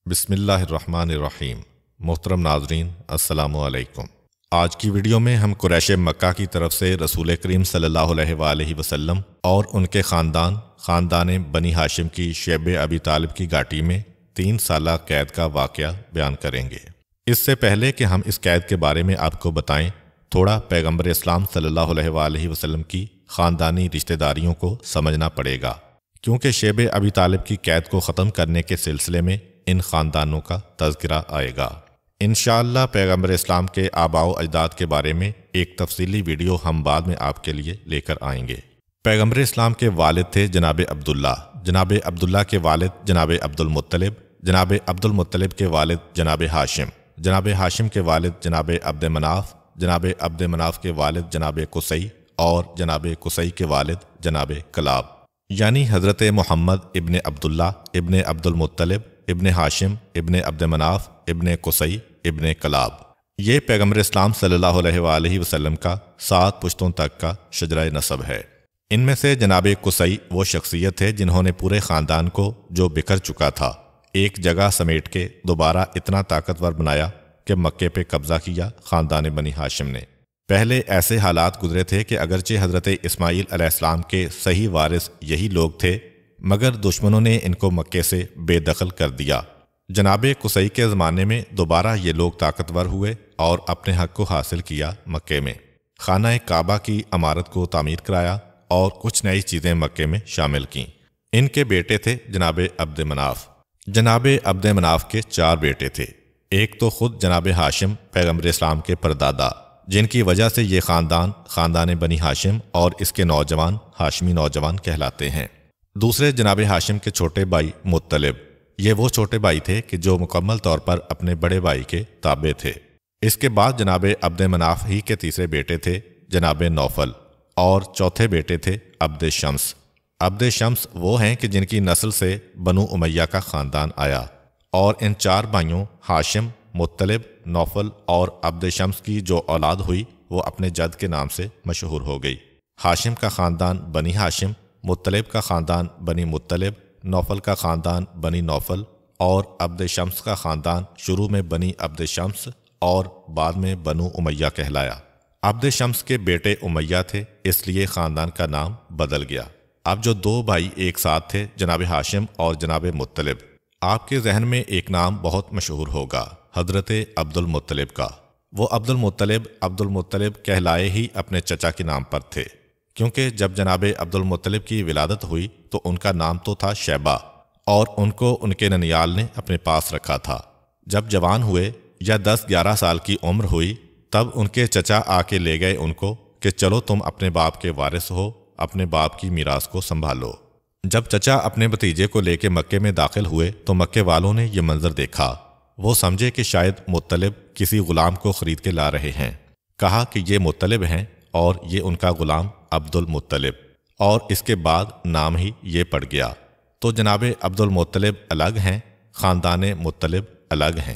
بسم اللہ الرحمن الرحیم۔ محترم ناظرین، السلام علیکم۔ آج کی ویڈیو میں ہم قریش مکہ کی طرف سے رسول کریم صلی اللہ علیہ وآلہ وسلم اور ان کے خاندان بنی ہاشم کی شیب ابی طالب کی گھاٹی میں 3 سالہ قید کا واقعہ بیان کریں گے۔ اس سے پہلے کہ ہم اس قید کے بارے میں آپ کو بتائیں، تھوڑا پیغمبر اسلام صلی اللہ علیہ وآلہ وسلم کی خاندانی رشتہ داریوں کو سمجھنا پڑے گا، کیونکہ شیب ابی طالب کی قید کو ختم کرنے کے سلسلے میں ان خاندانوں کا تذکرہ آئے گا۔ انشاءاللہ پیغمبر اسلام کے آباء و اجداد کے بارے میں ایک تفصیلی ویڈیو ہم بعد میں آپ کے لیے لے کر آئیں گے۔ پیغمبر اسلام کے والد تھے جناب عبداللہ، جناب عبداللہ کے والد جناب عبد المطلب، جناب عبد المطلب کے والد جناب ہاشم، جناب ہاشم کے والد جناب عبد مناف، جناب عبد مناف کے والد جناب قصی، اور جناب قصی کے والد جناب کلاب، یعنی حضرت محمد ابن عبداللہ ابن عبد المطلب ابن ہاشم ابن عبد مناف ابن قصی ابن کلاب۔ یہ پیغمبر اسلام صلی اللہ علیہ وآلہ وسلم کا 7 پشتوں تک کا شجرہ نسب ہے۔ ان میں سے جناب قصی وہ شخصیت ہے جنہوں نے پورے خاندان کو، جو بکھر چکا تھا، ایک جگہ سمیٹ کے دوبارہ اتنا طاقتور بنایا کہ مکے پہ قبضہ کیا خاندان بنی ہاشم نے۔ پہلے ایسے حالات گزرے تھے کہ اگرچہ حضرت اسماعیل علیہ السلام کے صحیح وارث یہی لوگ تھے، مگر دشمنوں نے ان کو مکے سے بے دخل کر دیا۔ جناب قصی کے زمانے میں دوبارہ یہ لوگ طاقتور ہوئے اور اپنے حق کو حاصل کیا۔ مکے میں خانہ کعبہ کی عمارت کو تعمیر کرایا اور کچھ نئی چیزیں مکے میں شامل کیں۔ ان کے بیٹے تھے جناب عبد مناف۔ جناب عبد مناف کے 4 بیٹے تھے۔ ایک تو خود جناب ہاشم پیغمبر اسلام کے پردادا، جن کی وجہ سے یہ خاندان بنی ہاشم اور اس کے نوجوان ہاشمی نوجوان کہلاتے ہیں۔ دوسرے جناب ہاشم کے چھوٹے بھائی مطلب، یہ وہ چھوٹے بھائی تھے کہ جو مکمل طور پر اپنے بڑے بھائی کے تابع تھے۔ اس کے بعد جناب عبد مناف ہی کے تیسرے بیٹے تھے جناب نوفل، اور چوتھے بیٹے تھے عبد شمس۔ عبد شمس وہ ہیں کہ جن کی نسل سے بنو امیہ کا خاندان آیا، اور ان 4 بھائیوں ہاشم، مطلب، نوفل اور عبد شمس کی جو اولاد ہوئی وہ اپنے جد کے نام سے مشہور ہو گئی۔ ہاشم کا خاندان بنی ہاشم، مطلب کا خاندان بنی مطلب، نوفل کا خاندان بنی نوفل، اور عبد شمس کا خاندان شروع میں بنی عبد شمس اور بعد میں بنو امیہ کہلایا۔ عبد شمس کے بیٹے امیہ تھے، اس لیے خاندان کا نام بدل گیا۔ اب جو 2 بھائی ایک ساتھ تھے، جناب ہاشم اور جناب مطلب، آپ کے ذہن میں ایک نام بہت مشہور ہوگا، حضرت عبد المطلب کا۔ وہ عبد المطلب کہلائے ہی اپنے چچا کے نام پر تھے، کیونکہ جب جناب عبد المطلب کی ولادت ہوئی تو ان کا نام تو تھا شیبہ، اور ان کو ان کے ننیال نے اپنے پاس رکھا تھا۔ جب جوان ہوئے یا 10-11 سال کی عمر ہوئی، تب ان کے چچا آ کے لے گئے ان کو کہ چلو تم اپنے باپ کے وارث ہو، اپنے باپ کی میراث کو سنبھالو۔ جب چچا اپنے بھتیجے کو لے کے مکے میں داخل ہوئے تو مکے والوں نے یہ منظر دیکھا۔ وہ سمجھے کہ شاید مطلب کسی غلام کو خرید کے لا رہے ہیں۔ کہا کہ یہ مطلب ہیں اور یہ ان کا غلام عبد المطلب، اور اس کے بعد نام ہی یہ پڑ گیا۔ تو جناب عبد المطلب الگ ہیں، خاندان مطلب الگ ہیں۔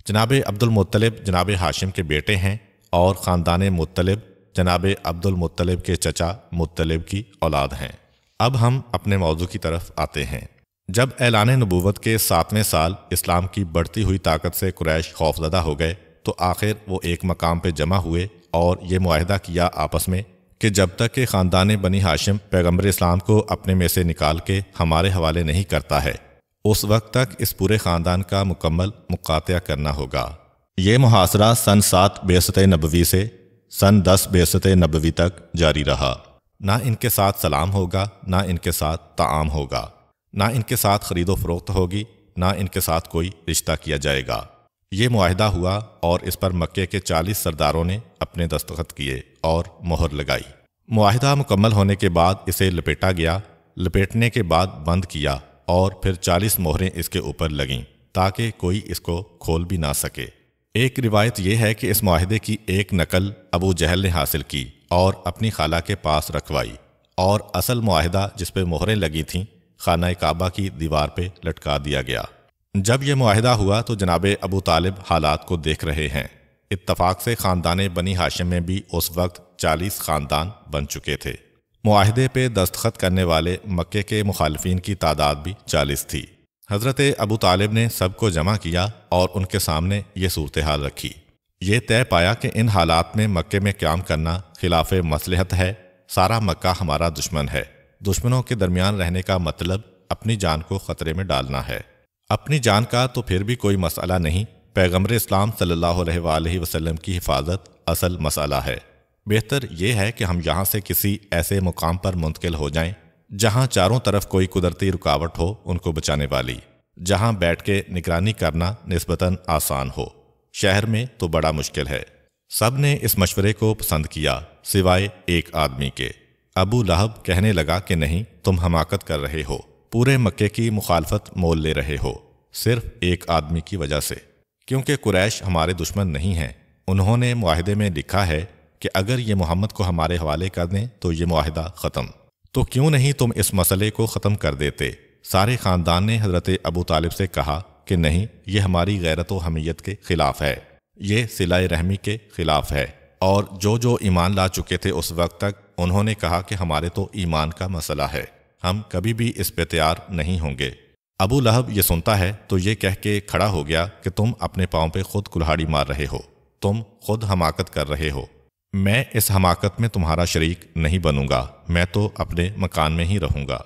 جناب عبد المطلب جناب ہاشم کے بیٹے ہیں، اور خاندان مطلب جناب عبد المطلب کے چچا مطلب کی اولاد ہیں۔ اب ہم اپنے موضوع کی طرف آتے ہیں۔ جب اعلان نبوت کے 7ویں سال اسلام کی بڑھتی ہوئی طاقت سے قریش خوفزدہ ہو گئے تو آخر وہ ایک مقام پہ جمع ہوئے اور یہ معاہدہ کیا آپس میں کہ جب تک کہ خاندان بنی ہاشم پیغمبر اسلام کو اپنے میں سے نکال کے ہمارے حوالے نہیں کرتا ہے، اس وقت تک اس پورے خاندان کا مکمل مقاطعہ کرنا ہوگا۔ یہ محاصرہ سن 7 بعثت نبوی سے سن 10 بعثت نبوی تک جاری رہا۔ نہ ان کے ساتھ سلام ہوگا، نہ ان کے ساتھ طعام ہوگا، نہ ان کے ساتھ خرید و فروخت ہوگی، نہ ان کے ساتھ کوئی رشتہ کیا جائے گا۔ یہ معاہدہ ہوا اور اس پر مکے کے 40 سرداروں نے اپنے دستخط کیے اور مہر لگائی۔ معاہدہ مکمل ہونے کے بعد اسے لپیٹا گیا، لپیٹنے کے بعد بند کیا، اور پھر 40 مہریں اس کے اوپر لگیں تاکہ کوئی اس کو کھول بھی نہ سکے۔ ایک روایت یہ ہے کہ اس معاہدے کی ایک نقل ابو جہل نے حاصل کی اور اپنی خالہ کے پاس رکھوائی، اور اصل معاہدہ جس پہ مہریں لگی تھیں خانہ کعبہ کی دیوار پہ لٹکا دیا گیا۔ جب یہ معاہدہ ہوا تو جناب ابو طالب حالات کو دیکھ رہے ہیں۔ اتفاق سے خاندان بنی ہاشم میں بھی اس وقت 40 خاندان بن چکے تھے۔ معاہدے پہ دستخط کرنے والے مکے کے مخالفین کی تعداد بھی 40 تھی۔ حضرت ابو طالب نے سب کو جمع کیا اور ان کے سامنے یہ صورتحال رکھی۔ یہ طے پایا کہ ان حالات میں مکے میں قیام کرنا خلاف مصلحت ہے۔ سارا مکہ ہمارا دشمن ہے۔ دشمنوں کے درمیان رہنے کا مطلب اپنی جان کو خطرے میں ڈالنا ہے۔ اپنی جان کا تو پھر بھی کوئی مسئلہ نہیں، پیغمبر اسلام صلی اللہ علیہ وآلہ وسلم کی حفاظت اصل مسئلہ ہے۔ بہتر یہ ہے کہ ہم یہاں سے کسی ایسے مقام پر منتقل ہو جائیں جہاں چاروں طرف کوئی قدرتی رکاوٹ ہو ان کو بچانے والی، جہاں بیٹھ کے نگرانی کرنا نسبتاً آسان ہو۔ شہر میں تو بڑا مشکل ہے۔ سب نے اس مشورے کو پسند کیا سوائے ایک آدمی کے۔ ابو لہب کہنے لگا کہ نہیں، تم حماقت کر رہے ہو، پورے مکے کی مخالفت مول لے رہے ہو صرف ایک آدمی کی وجہ سے، کیونکہ قریش ہمارے دشمن نہیں ہیں۔ انہوں نے معاہدے میں لکھا ہے کہ اگر یہ محمد کو ہمارے حوالے کر دیں تو یہ معاہدہ ختم۔ تو کیوں نہیں تم اس مسئلے کو ختم کر دیتے؟ سارے خاندان نے حضرت ابو طالب سے کہا کہ نہیں، یہ ہماری غیرت و حمیت کے خلاف ہے، یہ صلہ رحمی کے خلاف ہے۔ اور جو ایمان لا چکے تھے اس وقت تک، انہوں نے کہا کہ ہمارے تو ایمان کا مسئلہ ہے، ہم کبھی بھی اس پہ تیار نہیں ہوں گے۔ ابو لہب یہ سنتا ہے تو یہ کہہ کے کھڑا ہو گیا کہ تم اپنے پاؤں پہ خود کلہاڑی مار رہے ہو، تم خود حماقت کر رہے ہو۔ میں اس حماقت میں تمہارا شریک نہیں بنوں گا، میں تو اپنے مکان میں ہی رہوں گا۔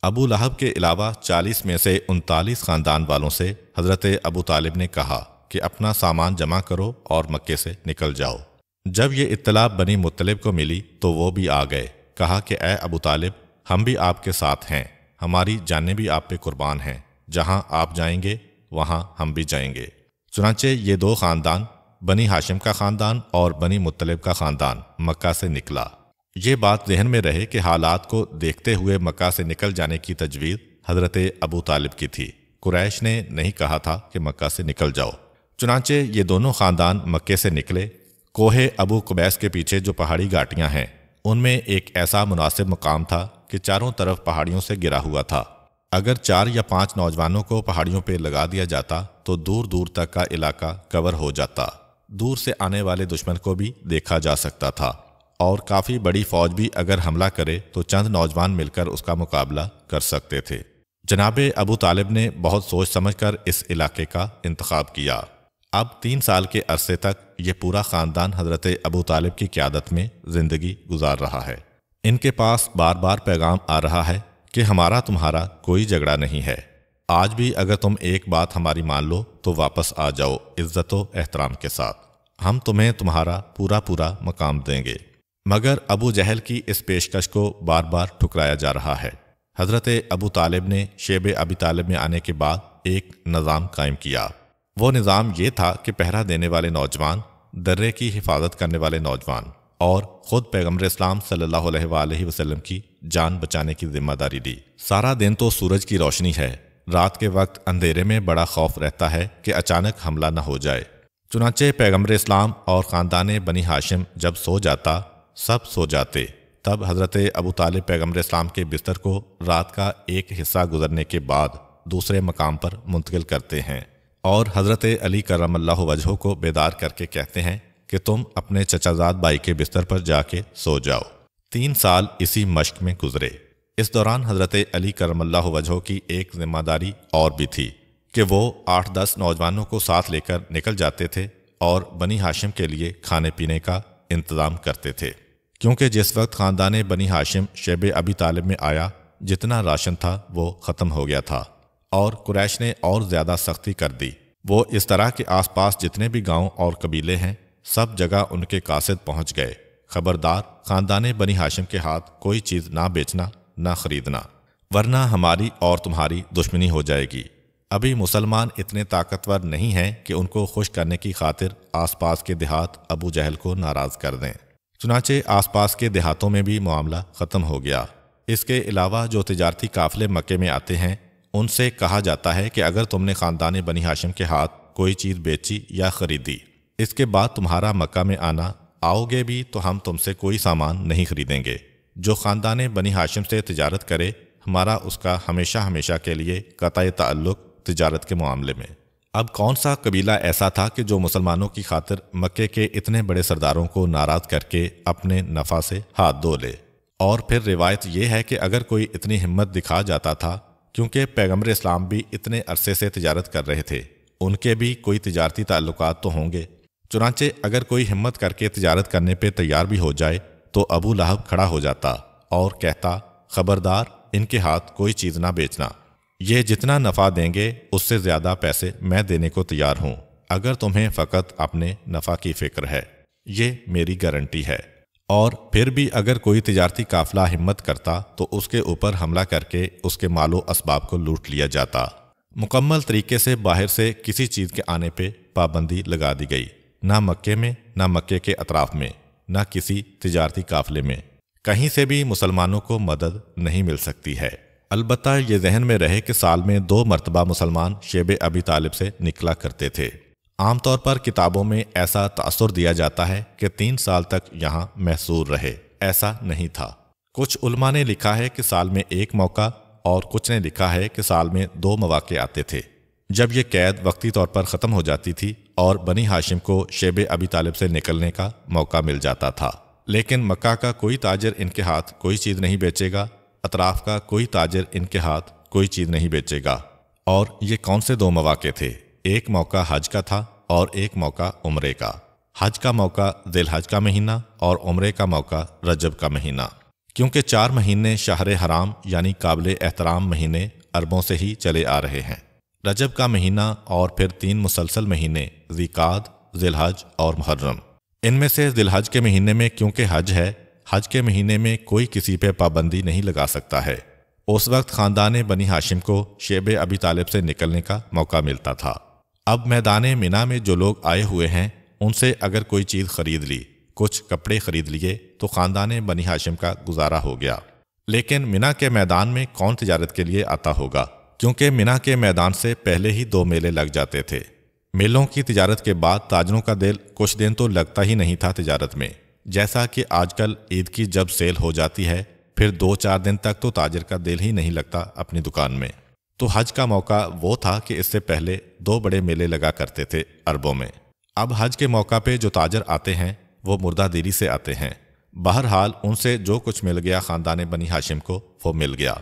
ابو لہب کے علاوہ 40 میں سے 39 خاندان والوں سے حضرت ابو طالب نے کہا کہ اپنا سامان جمع کرو اور مکے سے نکل جاؤ۔ جب یہ اطلاع بنی مطلب کو ملی تو وہ بھی آ گئے۔ کہا کہ اے ابو طالب، ہم بھی آپ کے ساتھ ہیں، ہماری جانیں بھی آپ پہ قربان ہیں، جہاں آپ جائیں گے وہاں ہم بھی جائیں گے۔ چنانچہ یہ دو خاندان، بنی ہاشم کا خاندان اور بنی مطلب کا خاندان، مکہ سے نکلا۔ یہ بات ذہن میں رہے کہ حالات کو دیکھتے ہوئے مکہ سے نکل جانے کی تجویز حضرت ابو طالب کی تھی۔ قریش نے نہیں کہا تھا کہ مکہ سے نکل جاؤ۔ چنانچہ یہ دونوں خاندان مکے سے نکلے۔ کوہ ابو قبیس کے پیچھے جو پہاڑی گھاٹیاں ہیں، ان میں ایک ایسا مناسب مقام تھا کہ چاروں طرف پہاڑیوں سے گھرا ہوا تھا۔ اگر 4 یا 5 نوجوانوں کو پہاڑیوں پہ لگا دیا جاتا تو دور دور تک کا علاقہ کور ہو جاتا، دور سے آنے والے دشمن کو بھی دیکھا جا سکتا تھا، اور کافی بڑی فوج بھی اگر حملہ کرے تو چند نوجوان مل کر اس کا مقابلہ کر سکتے تھے۔ جناب ابو طالب نے بہت سوچ سمجھ کر اس علاقے کا انتخاب کیا۔ اب 3 سال کے عرصے تک یہ پورا خاندان حضرت ابو طالب کی قیادت میں زندگی گزار رہا ہے۔ ان کے پاس بار بار پیغام آ رہا ہے کہ ہمارا تمہارا کوئی جھگڑا نہیں ہے، آج بھی اگر تم ایک بات ہماری مان لو تو واپس آ جاؤ عزت و احترام کے ساتھ، ہم تمہیں تمہارا پورا مقام دیں گے۔ مگر ابو جہل کی اس پیشکش کو بار بار ٹھکرایا جا رہا ہے۔ حضرت ابو طالب نے شیب ابی طالب میں آنے کے بعد ایک نظام قائم کیا۔ وہ نظام یہ تھا کہ پہرا دینے والے نوجوان، درے کی حفاظت کرنے والے نوجوان، اور خود پیغمبر اسلام صلی اللہ علیہ وآلہ وسلم کی جان بچانے کی ذمہ داری دی۔ سارا دن تو سورج کی روشنی ہے، رات کے وقت اندھیرے میں بڑا خوف رہتا ہے کہ اچانک حملہ نہ ہو جائے۔ چنانچہ پیغمبر اسلام اور خاندان بنی ہاشم جب سو جاتا، سب سو جاتے، تب حضرت ابو طالب پیغمبر اسلام کے بستر کو رات کا ایک حصہ گزرنے کے بعد دوسرے مقام پر منتقل کرتے ہیں، اور حضرت علی کرم اللہ وجہہ کو بیدار کر کے کہتے ہیں کہ تم اپنے چچا زاد بھائی کے بستر پر جا کے سو جاؤ۔ 3 سال اسی مشق میں گزرے۔ اس دوران حضرت علی کرم اللہ وجہہ کی ایک ذمہ داری اور بھی تھی کہ وہ 8-10 نوجوانوں کو ساتھ لے کر نکل جاتے تھے اور بنی ہاشم کے لیے کھانے پینے کا انتظام کرتے تھے، کیونکہ جس وقت خاندان بنی ہاشم شیب ابی طالب میں آیا، جتنا راشن تھا وہ ختم ہو گیا تھا، اور قریش نے اور زیادہ سختی کر دی۔ وہ اس طرح کے آس پاس جتنے بھی گاؤں اور قبیلے ہیں، سب جگہ ان کے قاصد پہنچ گئے، خبردار خاندان بنی ہاشم کے ہاتھ کوئی چیز نہ بیچنا نہ خریدنا، ورنہ ہماری اور تمہاری دشمنی ہو جائے گی۔ ابھی مسلمان اتنے طاقتور نہیں ہیں کہ ان کو خوش کرنے کی خاطر آس پاس کے دیہات ابو جہل کو ناراض کر دیں۔ چنانچہ آس پاس کے دیہاتوں میں بھی معاملہ ختم ہو گیا۔ اس کے علاوہ جو تجارتی قافلے مکے میں آتے ہیں، ان سے کہا جاتا ہے کہ اگر تم نے خاندان بنی ہاشم کے ہاتھ کوئی چیز بیچی یا خریدی، اس کے بعد تمہارا مکہ میں آنا، آؤ گے بھی تو ہم تم سے کوئی سامان نہیں خریدیں گے۔ جو خاندان بنی ہاشم سے تجارت کرے، ہمارا اس کا ہمیشہ کے لیے قطع تعلق تجارت کے معاملے میں۔ اب کون سا قبیلہ ایسا تھا کہ جو مسلمانوں کی خاطر مکے کے اتنے بڑے سرداروں کو ناراض کر کے اپنے نفع سے ہاتھ دھو لے؟ اور پھر روایت یہ ہے کہ اگر کوئی اتنی ہمت دکھا جاتا تھا کیونکہ پیغمبر اسلام بھی اتنے عرصے سے تجارت کر رہے تھے، ان کے بھی کوئی تجارتی تعلقات تو ہوں گے۔ چنانچہ اگر کوئی ہمت کر کے تجارت کرنے پہ تیار بھی ہو جائے تو ابو لہب کھڑا ہو جاتا اور کہتا، خبردار، ان کے ہاتھ کوئی چیز نہ بیچنا، یہ جتنا نفع دیں گے اس سے زیادہ پیسے میں دینے کو تیار ہوں، اگر تمہیں فقط اپنے نفع کی فکر ہے، یہ میری گارنٹی ہے۔ اور پھر بھی اگر کوئی تجارتی قافلہ ہمت کرتا تو اس کے اوپر حملہ کر کے اس کے مال و اسباب کو لوٹ لیا جاتا۔ مکمل طریقے سے باہر سے کسی چیز کے آنے پہ پابندی لگا دی گئی، نہ مکے میں، نہ مکے کے اطراف میں، نہ کسی تجارتی قافلے میں، کہیں سے بھی مسلمانوں کو مدد نہیں مل سکتی ہے۔ البتہ یہ ذہن میں رہے کہ سال میں 2 مرتبہ مسلمان شیب ابی طالب سے نکلا کرتے تھے۔ عام طور پر کتابوں میں ایسا تاثر دیا جاتا ہے کہ 3 سال تک یہاں محصور رہے، ایسا نہیں تھا۔ کچھ علماء نے لکھا ہے کہ سال میں 1 موقع، اور کچھ نے لکھا ہے کہ سال میں 2 مواقع آتے تھے جب یہ قید وقتی طور پر ختم ہو جاتی تھی اور بنی ہاشم کو شیب ابی طالب سے نکلنے کا موقع مل جاتا تھا۔ لیکن مکہ کا کوئی تاجر ان کے ہاتھ کوئی چیز نہیں بیچے گا، اطراف کا کوئی تاجر ان کے ہاتھ کوئی چیز نہیں بیچے گا۔ اور یہ کون سے 2 مواقع تھے؟ ایک موقع حج کا تھا اور ایک موقع عمرے کا۔ حج کا موقع ذی الحج کا مہینہ اور عمرے کا موقع رجب کا مہینہ، کیونکہ 4 مہینے شہر حرام یعنی قابل احترام مہینے عربوں سے ہی چلے آ رہے ہیں۔ رجب کا مہینہ اور پھر 3 مسلسل مہینے ذی قعد، ذی الحج اور محرم۔ ان میں سے ذی الحج کے مہینے میں کیونکہ حج ہے، حج کے مہینے میں کوئی کسی پہ پابندی نہیں لگا سکتا ہے۔ اس وقت خاندان بنی ہاشم کو شیب ابی طالب سے نکلنے کا موقع ملتا تھا۔ اب میدان مینا میں جو لوگ آئے ہوئے ہیں ان سے اگر کوئی چیز خرید لی، کچھ کپڑے خرید لیے تو خاندان بنی ہاشم کا گزارا ہو گیا۔ لیکن مینا کے میدان میں کون تجارت کے لیے آتا ہوگا؟ کیونکہ مینا کے میدان سے پہلے ہی 2 میلے لگ جاتے تھے۔ میلوں کی تجارت کے بعد تاجروں کا دل کچھ دن تو لگتا ہی نہیں تھا تجارت میں، جیسا کہ آج کل عید کی جب سیل ہو جاتی ہے پھر 2-4 دن تک تو تاجر کا دل ہی نہیں لگتا اپنی دکان میں۔ تو حج کا موقع وہ تھا کہ اس سے پہلے 2 بڑے میلے لگا کرتے تھے عربوں میں۔ اب حج کے موقع پہ جو تاجر آتے ہیں وہ مردہ دیری سے آتے ہیں۔ بہرحال ان سے جو کچھ مل گیا خاندان بنی ہاشم کو وہ مل گیا۔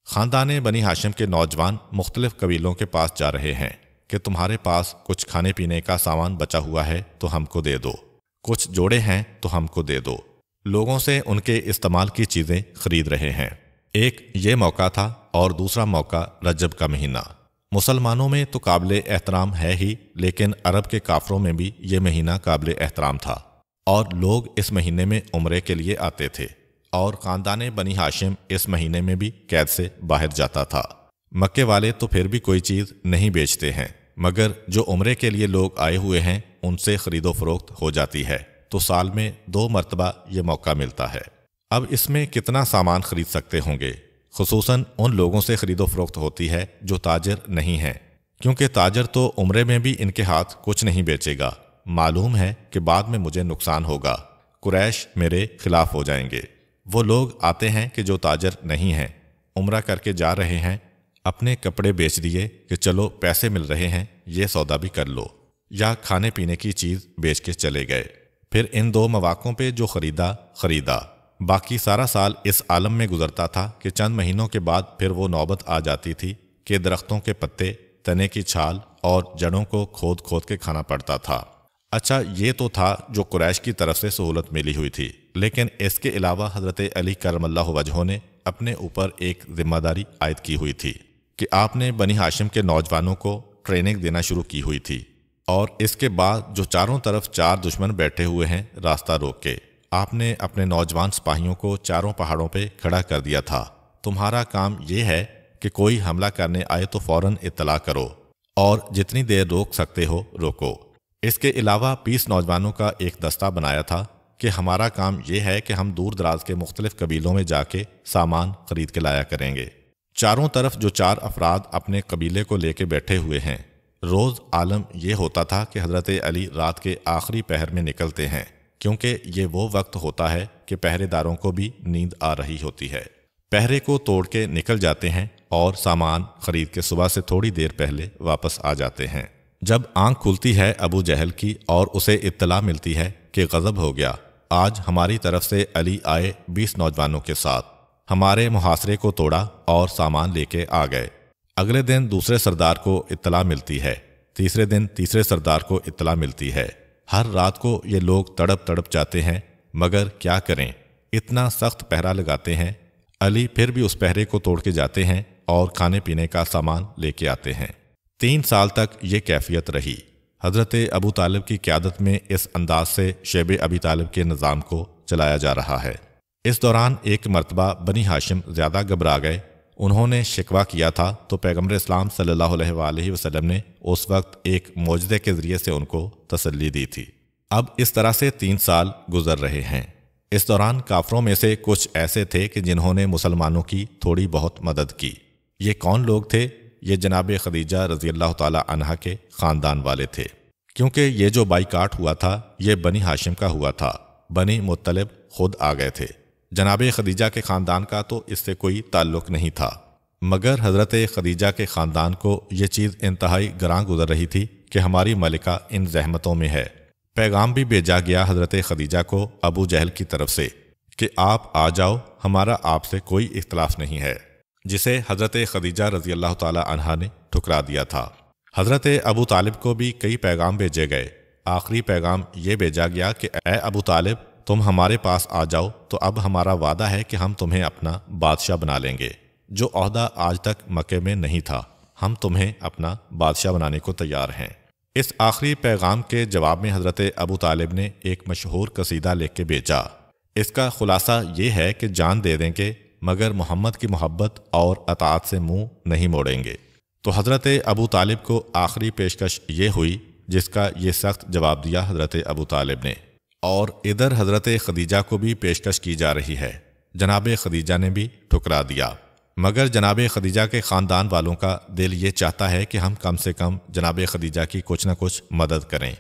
خاندان بنی ہاشم کے نوجوان مختلف قبیلوں کے پاس جا رہے ہیں کہ تمہارے پاس کچھ کھانے پینے کا سامان بچا ہوا ہے تو ہم کو دے دو، کچھ جوڑے ہیں تو ہم کو دے دو۔ لوگوں سے ان کے استعمال کی چیزیں خرید رہے ہیں۔ ایک یہ موقع تھا اور دوسرا موقع رجب کا مہینہ۔ مسلمانوں میں تو قابل احترام ہے ہی، لیکن عرب کے کافروں میں بھی یہ مہینہ قابل احترام تھا اور لوگ اس مہینے میں عمرے کے لیے آتے تھے، اور خاندان بنی ہاشم اس مہینے میں بھی قید سے باہر جاتا تھا۔ مکے والے تو پھر بھی کوئی چیز نہیں بیچتے ہیں، مگر جو عمرے کے لیے لوگ آئے ہوئے ہیں ان سے خرید و فروخت ہو جاتی ہے، تو سال میں 2 مرتبہ یہ موقع ملتا ہے۔ اب اس میں کتنا سامان خرید سکتے ہوں گے؟ خصوصاً ان لوگوں سے خرید و فروخت ہوتی ہے جو تاجر نہیں ہیں، کیونکہ تاجر تو عمرے میں بھی ان کے ہاتھ کچھ نہیں بیچے گا، معلوم ہے کہ بعد میں مجھے نقصان ہوگا، قریش میرے خلاف ہو جائیں گے۔ وہ لوگ آتے ہیں کہ جو تاجر نہیں ہیں، عمرہ کر کے جا رہے ہیں، اپنے کپڑے بیچ دیے کہ چلو پیسے مل رہے ہیں یہ سودا بھی کر لو، یا کھانے پینے کی چیز بیچ کے چلے گئے۔ پھر ان 2 مواقعوں پہ جو خریدا، باقی سارا سال اس عالم میں گزرتا تھا کہ چند مہینوں کے بعد پھر وہ نوبت آ جاتی تھی کہ درختوں کے پتے، تنے کی چھال اور جڑوں کو کھود کھود کے کھانا پڑتا تھا۔ اچھا، یہ تو تھا جو قریش کی طرف سے سہولت ملی ہوئی تھی، لیکن اس کے علاوہ حضرت علی کرم اللہ وجہہ نے اپنے اوپر ایک ذمہ داری عائد کی ہوئی تھی کہ آپ نے بنی ہاشم کے نوجوانوں کو ٹریننگ دینا شروع کی ہوئی تھی، اور اس کے بعد جو چاروں طرف 4 دشمن بیٹھے ہوئے ہیں راستہ روک کے، آپ نے اپنے نوجوان سپاہیوں کو چاروں پہاڑوں پہ کھڑا کر دیا تھا۔ تمہارا کام یہ ہے کہ کوئی حملہ کرنے آئے تو فوراً اطلاع کرو، اور جتنی دیر روک سکتے ہو روکو۔ اس کے علاوہ 20 نوجوانوں کا ایک دستہ بنایا تھا کہ ہمارا کام یہ ہے کہ ہم دور دراز کے مختلف قبیلوں میں جا کے سامان خرید کے لایا کریں گے۔ چاروں طرف جو 4 افراد اپنے قبیلے کو لے کے بیٹھے ہوئے ہیں، روز عالم یہ ہوتا تھا کہ حضرت علی رات کے آخری پہر میں نکلتے ہیں، کیونکہ یہ وہ وقت ہوتا ہے کہ پہرے داروں کو بھی نیند آ رہی ہوتی ہے۔ پہرے کو توڑ کے نکل جاتے ہیں اور سامان خرید کے صبح سے تھوڑی دیر پہلے واپس آ جاتے ہیں۔ جب آنکھ کھلتی ہے ابو جہل کی اور اسے اطلاع ملتی ہے کہ غضب ہو گیا، آج ہماری طرف سے علی آئے 20 نوجوانوں کے ساتھ، ہمارے محاصرے کو توڑا اور سامان لے کے آ گئے، اگلے دن دوسرے سردار کو اطلاع ملتی ہے، تیسرے دن تیسرے سردار کو اطلاع ملتی ہے۔ ہر رات کو یہ لوگ تڑپ تڑپ جاتے ہیں، مگر کیا کریں، اتنا سخت پہرا لگاتے ہیں۔ علی پھر بھی اس پہرے کو توڑ کے جاتے ہیں اور کھانے پینے کا سامان لے کے آتے ہیں۔ 3 سال تک یہ کیفیت رہی۔ حضرت ابو طالب کی قیادت میں اس انداز سے شیب ابی طالب کے نظام کو چلایا جا رہا ہے۔ اس دوران ایک مرتبہ بنی ہاشم زیادہ گھبرا گئے۔ انہوں نے شکوہ کیا تھا تو پیغمبر اسلام صلی اللہ علیہ وآلہ وسلم نے اس وقت ایک معجزے کے ذریعے سے ان کو تسلی دی تھی۔ اب اس طرح سے 3 سال گزر رہے ہیں۔ اس دوران کافروں میں سے کچھ ایسے تھے کہ جنہوں نے مسلمانوں کی تھوڑی بہت مدد کی۔ یہ کون لوگ تھے؟ یہ جناب خدیجہ رضی اللہ تعالی عنہا کے خاندان والے تھے، کیونکہ یہ جو بائیکاٹ ہوا تھا یہ بنی ہاشم کا ہوا تھا۔ بنی مطلب خود آ گئے تھے۔ جناب خدیجہ کے خاندان کا تو اس سے کوئی تعلق نہیں تھا، مگر حضرت خدیجہ کے خاندان کو یہ چیز انتہائی گراں گزر رہی تھی کہ ہماری ملکہ ان زحمتوں میں ہے۔ پیغام بھی بھیجا گیا حضرت خدیجہ کو ابو جہل کی طرف سے کہ آپ آ جاؤ، ہمارا آپ سے کوئی اختلاف نہیں ہے، جسے حضرت خدیجہ رضی اللہ تعالی عنہا نے ٹھکرا دیا تھا۔ حضرت ابو طالب کو بھی کئی پیغام بھیجے گئے۔ آخری پیغام یہ بھیجا گیا کہ اے ابو طالب، تم ہمارے پاس آ جاؤ تو اب ہمارا وعدہ ہے کہ ہم تمہیں اپنا بادشاہ بنا لیں گے۔ جو عہدہ آج تک مکے میں نہیں تھا، ہم تمہیں اپنا بادشاہ بنانے کو تیار ہیں۔ اس آخری پیغام کے جواب میں حضرت ابو طالب نے ایک مشہور قصیدہ لکھ کے بھیجا۔ اس کا خلاصہ یہ ہے کہ جان دے دیں گے مگر محمد کی محبت اور اطاعت سے منہ نہیں موڑیں گے۔ تو حضرت ابو طالب کو آخری پیشکش یہ ہوئی جس کا یہ سخت جواب دیا حضرت ابو طالب نے، اور ادھر حضرت خدیجہ کو بھی پیشکش کی جا رہی ہے۔ جناب خدیجہ نے بھی ٹھکرا دیا، مگر جناب خدیجہ کے خاندان والوں کا دل یہ چاہتا ہے کہ ہم کم سے کم جناب خدیجہ کی کچھ نہ کچھ مدد کریں۔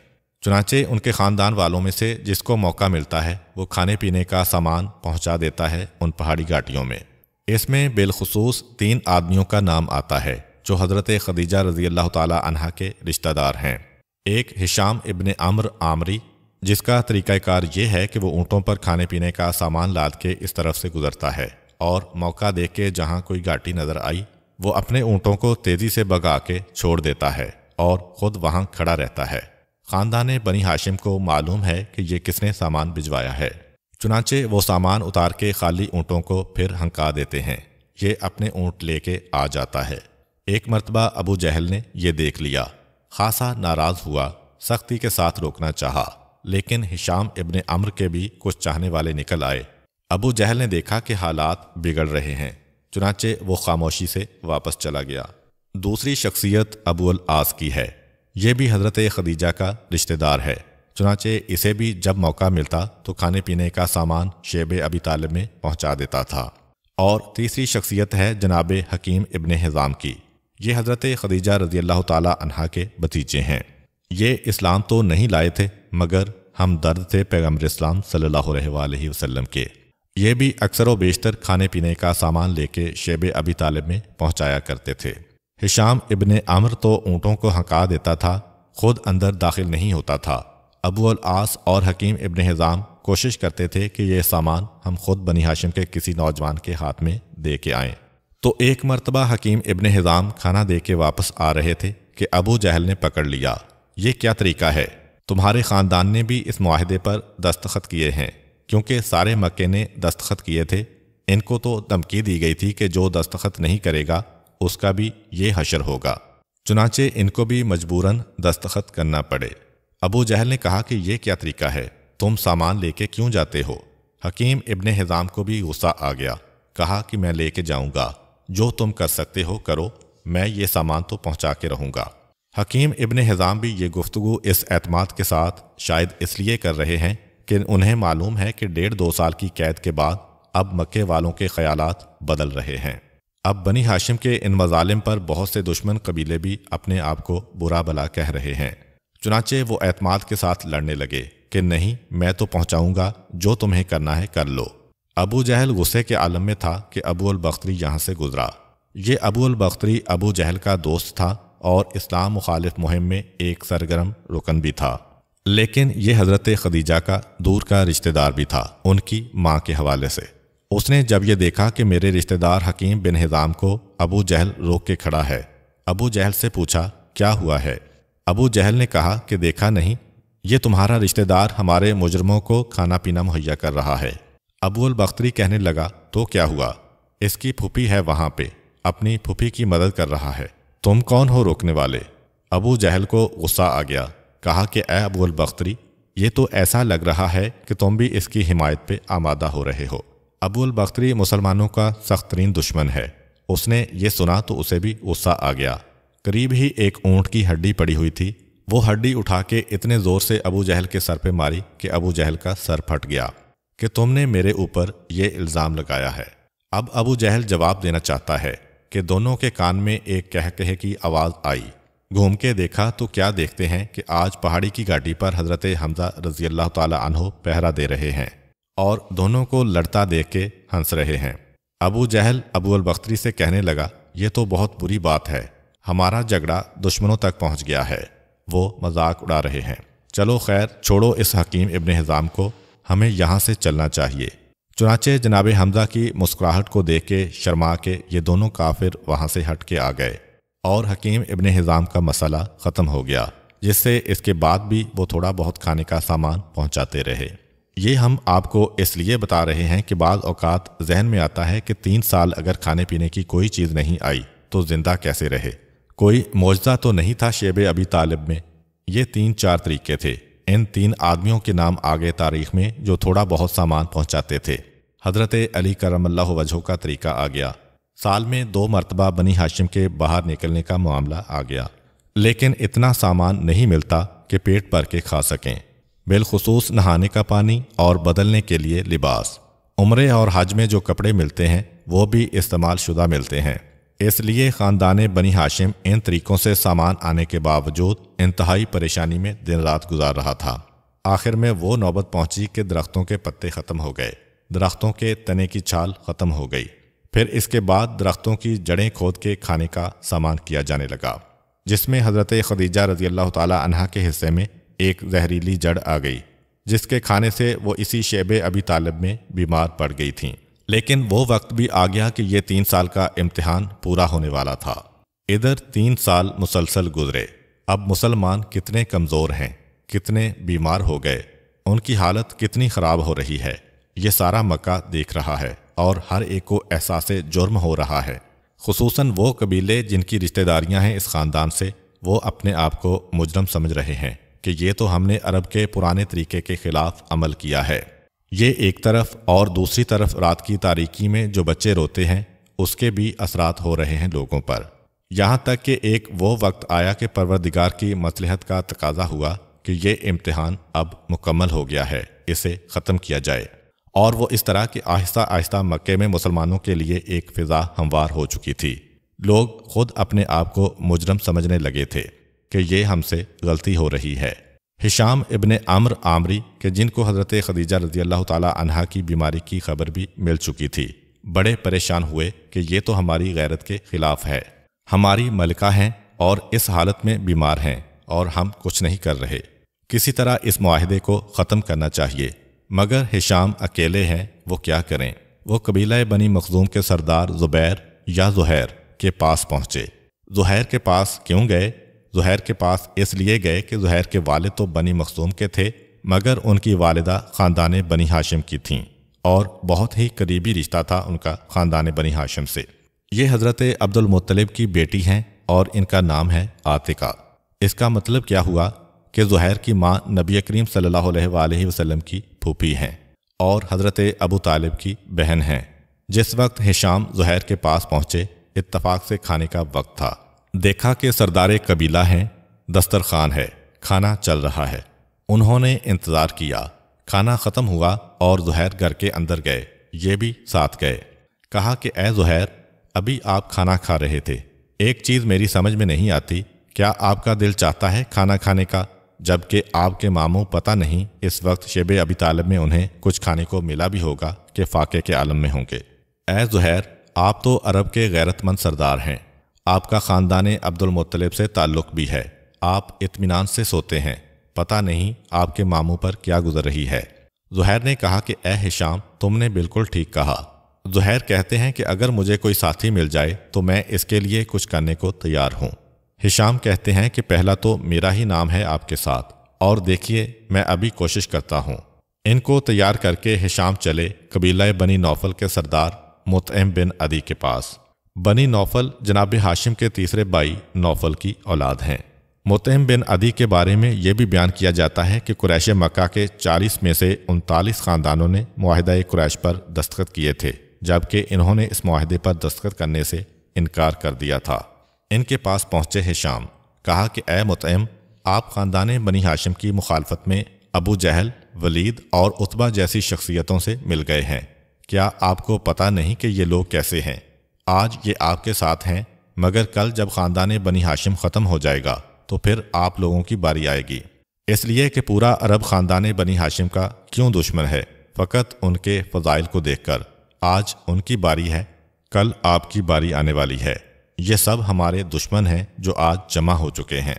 چنانچہ ان کے خاندان والوں میں سے جس کو موقع ملتا ہے وہ کھانے پینے کا سامان پہنچا دیتا ہے ان پہاڑی گھاٹیوں میں۔ اس میں بالخصوص 3 آدمیوں کا نام آتا ہے جو حضرت خدیجہ رضی اللہ تعالی عنہا کے رشتہ دار ہیں۔ ایک ہشام ابن عمرو عامری، جس کا طریقہ کار یہ ہے کہ وہ اونٹوں پر کھانے پینے کا سامان لاد کے اس طرف سے گزرتا ہے، اور موقع دیکھ کے جہاں کوئی گھاٹی نظر آئی وہ اپنے اونٹوں کو تیزی سے بھگا کے چھوڑ دیتا ہے اور خود وہاں کھڑا رہتا ہے۔ خاندان بنی ہاشم کو معلوم ہے کہ یہ کس نے سامان بھجوایا ہے، چنانچہ وہ سامان اتار کے خالی اونٹوں کو پھر ہنکا دیتے ہیں۔ یہ اپنے اونٹ لے کے آ جاتا ہے۔ ایک مرتبہ ابو جہل نے یہ دیکھ لیا، خاصا ناراض ہوا، سختی کے ساتھ روکنا چاہا، لیکن ہشام ابن عمرو کے بھی کچھ چاہنے والے نکل آئے۔ ابو جہل نے دیکھا کہ حالات بگڑ رہے ہیں، چنانچہ وہ خاموشی سے واپس چلا گیا۔ دوسری شخصیت ابو العاص کی ہے۔ یہ بھی حضرت خدیجہ کا رشتہ دار ہے، چنانچہ اسے بھی جب موقع ملتا تو کھانے پینے کا سامان شیب ابی طالب میں پہنچا دیتا تھا۔ اور تیسری شخصیت ہے جناب حکیم ابن حزام کی۔ یہ حضرت خدیجہ رضی اللہ تعالی عنہا کے بھتیجے ہیں۔ یہ اسلام تو نہیں لائے تھے مگر ہم درد تھے پیغمبر اسلام صلی اللہ علیہ وآلہ وسلم کے۔ یہ بھی اکثر و بیشتر کھانے پینے کا سامان لے کے شیب ابی طالب میں پہنچایا کرتے تھے۔ ہشام ابن عمرو تو اونٹوں کو ہنکا دیتا تھا، خود اندر داخل نہیں ہوتا تھا۔ ابو العاص اور حکیم ابن حزام کوشش کرتے تھے کہ یہ سامان ہم خود بنی ہاشم کے کسی نوجوان کے ہاتھ میں دے کے آئیں۔ تو ایک مرتبہ حکیم ابن حزام کھانا دے کے واپس آ رہے تھے کہ ابو جہل نے پکڑ لیا۔ یہ کیا طریقہ ہے؟ تمہارے خاندان نے بھی اس معاہدے پر دستخط کیے ہیں، کیونکہ سارے مکے نے دستخط کیے تھے۔ ان کو تو دھمکی دی گئی تھی کہ جو دستخط نہیں کرے گا اس کا بھی یہ حشر ہوگا، چنانچہ ان کو بھی مجبوراً دستخط کرنا پڑے۔ ابو جہل نے کہا کہ یہ کیا طریقہ ہے، تم سامان لے کے کیوں جاتے ہو؟ حکیم ابن حزام کو بھی غصہ آ گیا، کہا کہ میں لے کے جاؤں گا، جو تم کر سکتے ہو کرو، میں یہ سامان تو پہنچا کے رہوں گا۔ حکیم ابن حزام بھی یہ گفتگو اس اعتماد کے ساتھ شاید اس لیے کر رہے ہیں کہ انہیں معلوم ہے کہ 1.5-2 سال کی قید کے بعد اب مکے والوں کے خیالات بدل رہے ہیں۔ اب بنی ہاشم کے ان مظالم پر بہت سے دشمن قبیلے بھی اپنے آپ کو برا بھلا کہہ رہے ہیں، چنانچہ وہ اعتماد کے ساتھ لڑنے لگے کہ نہیں، میں تو پہنچاؤں گا، جو تمہیں کرنا ہے کر لو۔ ابو جہل غصے کے عالم میں تھا کہ ابو البختری یہاں سے گزرا۔ یہ ابو البختری ابو جہل کا دوست تھا اور اسلام مخالف مہم میں ایک سرگرم رکن بھی تھا، لیکن یہ حضرت خدیجہ کا دور کا رشتہ دار بھی تھا ان کی ماں کے حوالے سے۔ اس نے جب یہ دیکھا کہ میرے رشتہ دار حکیم بن حزام کو ابو جہل روک کے کھڑا ہے، ابو جہل سے پوچھا کیا ہوا ہے؟ ابو جہل نے کہا کہ دیکھا نہیں، یہ تمہارا رشتہ دار ہمارے مجرموں کو کھانا پینا مہیا کر رہا ہے۔ ابو البختری کہنے لگا تو کیا ہوا؟ اس کی پھوپھی ہے وہاں پہ، اپنی پھوپھی کی مدد کر رہا ہے، تم کون ہو روکنے والے؟ ابو جہل کو غصہ آ گیا، کہا کہ اے ابو البختری، یہ تو ایسا لگ رہا ہے کہ تم بھی اس کی حمایت پہ آمادہ ہو رہے ہو۔ ابو البختری مسلمانوں کا سخت ترین دشمن ہے، اس نے یہ سنا تو اسے بھی غصہ آ گیا۔ قریب ہی ایک اونٹ کی ہڈی پڑی ہوئی تھی، وہ ہڈی اٹھا کے اتنے زور سے ابو جہل کے سر پہ ماری کہ ابو جہل کا سر پھٹ گیا کہ تم نے میرے اوپر یہ الزام لگایا ہے۔ اب ابو جہل جواب دینا چاہتا ہے کہ دونوں کے کان میں ایک کہے کی آواز آئی، گھوم کے دیکھا تو کیا دیکھتے ہیں کہ آج پہاڑی کی گاڑی پر حضرت حمزہ رضی اللہ تعالی عنہ پہرا دے رہے ہیں اور دونوں کو لڑتا دیکھ کے ہنس رہے ہیں۔ ابو جہل ابو البختری سے کہنے لگا یہ تو بہت بری بات ہے، ہمارا جھگڑا دشمنوں تک پہنچ گیا ہے، وہ مذاق اڑا رہے ہیں، چلو خیر چھوڑو اس حکیم ابن حزام کو، ہمیں یہاں سے چلنا چاہیے۔ چنانچہ جناب حمزہ کی مسکراہٹ کو دیکھ کے شرما کے یہ دونوں کافر وہاں سے ہٹ کے آ گئے اور حکیم ابن حزام کا مسئلہ ختم ہو گیا، جس سے اس کے بعد بھی وہ تھوڑا بہت کھانے کا سامان پہنچاتے رہے۔ یہ ہم آپ کو اس لیے بتا رہے ہیں کہ بعض اوقات ذہن میں آتا ہے کہ 3 سال اگر کھانے پینے کی کوئی چیز نہیں آئی تو زندہ کیسے رہے؟ کوئی معجزہ تو نہیں تھا شیب ابی طالب میں، یہ 3-4 طریقے تھے۔ ان 3 آدمیوں کے نام آگے تاریخ میں جو تھوڑا بہت سامان پہنچاتے تھے۔ حضرت علی کرم اللہ وجہہ کا طریقہ آ گیا، سال میں 2 مرتبہ بنی ہاشم کے باہر نکلنے کا معاملہ آ گیا، لیکن اتنا سامان نہیں ملتا کہ پیٹ بھر کے کھا سکیں، بالخصوص نہانے کا پانی اور بدلنے کے لیے لباس۔ عمرے اور حج میں جو کپڑے ملتے ہیں وہ بھی استعمال شدہ ملتے ہیں، اس لیے خاندان بنی ہاشم ان طریقوں سے سامان آنے کے باوجود انتہائی پریشانی میں دن رات گزار رہا تھا۔ آخر میں وہ نوبت پہنچی کہ درختوں کے پتے ختم ہو گئے، درختوں کے تنے کی چھال ختم ہو گئی، پھر اس کے بعد درختوں کی جڑیں کھود کے کھانے کا سامان کیا جانے لگا، جس میں حضرت خدیجہ رضی اللہ تعالی عنہا کے حصے میں ایک زہریلی جڑ آ گئی، جس کے کھانے سے وہ اسی شیب ابی طالب میں بیمار پڑ گئی تھیں۔ لیکن وہ وقت بھی آ گیا کہ یہ 3 سال کا امتحان پورا ہونے والا تھا۔ ادھر 3 سال مسلسل گزرے، اب مسلمان کتنے کمزور ہیں، کتنے بیمار ہو گئے، ان کی حالت کتنی خراب ہو رہی ہے، یہ سارا مکہ دیکھ رہا ہے اور ہر ایک کو احساس جرم ہو رہا ہے، خصوصاً وہ قبیلے جن کی رشتہ داریاں ہیں اس خاندان سے، وہ اپنے آپ کو مجرم سمجھ رہے ہیں کہ یہ تو ہم نے عرب کے پرانے طریقے کے خلاف عمل کیا ہے۔ یہ ایک طرف، اور دوسری طرف رات کی تاریکی میں جو بچے روتے ہیں اس کے بھی اثرات ہو رہے ہیں لوگوں پر، یہاں تک کہ ایک وہ وقت آیا کہ پروردگار کی مصلحت کا تقاضا ہوا کہ یہ امتحان اب مکمل ہو گیا ہے، اسے ختم کیا جائے، اور وہ اس طرح کہ آہستہ آہستہ مکے میں مسلمانوں کے لیے ایک فضا ہموار ہو چکی تھی، لوگ خود اپنے آپ کو مجرم سمجھنے لگے تھے کہ یہ ہم سے غلطی ہو رہی ہے۔ ہشام ابن عمرو عامری کہ جن کو حضرت خدیجہ رضی اللہ تعالی عنہا کی بیماری کی خبر بھی مل چکی تھی، بڑے پریشان ہوئے کہ یہ تو ہماری غیرت کے خلاف ہے، ہماری ملکہ ہیں اور اس حالت میں بیمار ہیں اور ہم کچھ نہیں کر رہے، کسی طرح اس معاہدے کو ختم کرنا چاہیے۔ مگر ہشام اکیلے ہیں، وہ کیا کریں؟ وہ قبیلہ بنی مخزوم کے سردار زبیر یا زہیر کے پاس پہنچے۔ زہیر کے پاس کیوں گئے؟ زہیر کے پاس اس لیے گئے کہ زہیر کے والد تو بنی مخزوم کے تھے، مگر ان کی والدہ خاندان بنی ہاشم کی تھیں اور بہت ہی قریبی رشتہ تھا ان کا خاندان بنی ہاشم سے۔ یہ حضرت عبد المطلب کی بیٹی ہیں اور ان کا نام ہے عاتقہ۔ اس کا مطلب کیا ہوا کہ زہیر کی ماں نبی کریم صلی اللہ علیہ وآلہ وسلم کی پھوپھی ہیں اور حضرت ابو طالب کی بہن ہیں۔ جس وقت ہشام زہیر کے پاس پہنچے، اتفاق سے کھانے کا وقت تھا، دیکھا کہ سردار قبیلہ ہیں، دسترخوان ہے، کھانا چل رہا ہے۔ انہوں نے انتظار کیا، کھانا ختم ہوا اور زہیر گھر کے اندر گئے، یہ بھی ساتھ گئے۔ کہا کہ اے زہیر، ابھی آپ کھانا کھا رہے تھے، ایک چیز میری سمجھ میں نہیں آتی، کیا آپ کا دل چاہتا ہے کھانا کھانے کا، جبکہ آپ کے ماموں پتہ نہیں اس وقت شیب ابی طالب میں انہیں کچھ کھانے کو ملا بھی ہوگا کہ فاقے کے عالم میں ہوں گے۔ اے زہیر، آپ تو عرب کے غیرت مند سردار ہیں، آپ کا خاندان عبد المطلب سے تعلق بھی ہے، آپ اطمینان سے سوتے ہیں، پتہ نہیں آپ کے ماموں پر کیا گزر رہی ہے۔ زہیر نے کہا کہ اے ہشام، تم نے بالکل ٹھیک کہا، زہیر کہتے ہیں کہ اگر مجھے کوئی ساتھی مل جائے تو میں اس کے لیے کچھ کرنے کو تیار ہوں۔ ہشام کہتے ہیں کہ پہلا تو میرا ہی نام ہے آپ کے ساتھ، اور دیکھیے میں ابھی کوشش کرتا ہوں۔ ان کو تیار کر کے ہشام چلے قبیلہ بنی نوفل کے سردار مطعم بن عدی کے پاس۔ بنی نوفل جناب ہاشم کے تیسرے بھائی نوفل کی اولاد ہیں۔ مطعم بن عدی کے بارے میں یہ بھی بیان کیا جاتا ہے کہ قریش مکہ کے 40 میں سے 39 خاندانوں نے معاہدہ قریش پر دستخط کیے تھے، جبکہ انہوں نے اس معاہدے پر دستخط کرنے سے انکار کر دیا تھا۔ ان کے پاس پہنچے ہشام، کہا کہ اے مطعم، آپ خاندان بنی ہاشم کی مخالفت میں ابو جہل، ولید اور عتبہ جیسی شخصیتوں سے مل گئے ہیں۔ کیا آپ کو پتہ نہیں کہ یہ لوگ کیسے ہیں؟ آج یہ آپ کے ساتھ ہیں، مگر کل جب خاندان بنی ہاشم ختم ہو جائے گا تو پھر آپ لوگوں کی باری آئے گی، اس لیے کہ پورا عرب خاندان بنی ہاشم کا کیوں دشمن ہے؟ فقط ان کے فضائل کو دیکھ کر۔ آج ان کی باری ہے، کل آپ کی باری آنے والی ہے۔ یہ سب ہمارے دشمن ہیں جو آج جمع ہو چکے ہیں۔